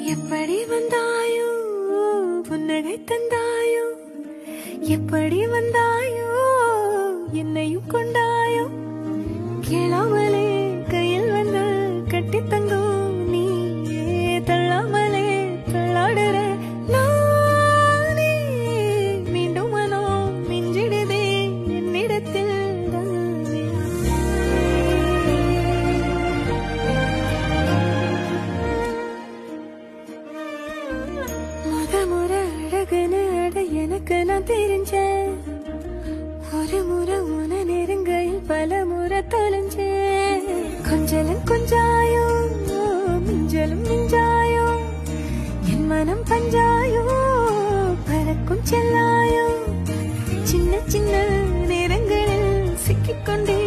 எப்படி வந்தாயோ புன்னகை தந்தாயோ எப்படி வந்தாயோ என்னையும் கொண்டாயோ கேளாமலே கையில் வந்து கட்டி தங்கும் நீ தள்ளாமலே தள்ளாடுற நானே மீண்டும் மனம் மிஞ்சிடுதே என்னிடத்தில் முறை அழகுன்னு அட எனக்கு நான் தெரிஞ்சேன் ஒரு முறை உன நெருங்கையில் பல முறை தொலைஞ்சேன் கொஞ்சலும் கொஞ்சாயோ மிஞ்சலும் மிஞ்சாயோ என் மனம் பஞ்சாயோ பறக்கும் செல்லாயோ சின்ன சின்ன நேரங்களில் சிக்கிக்கொண்டே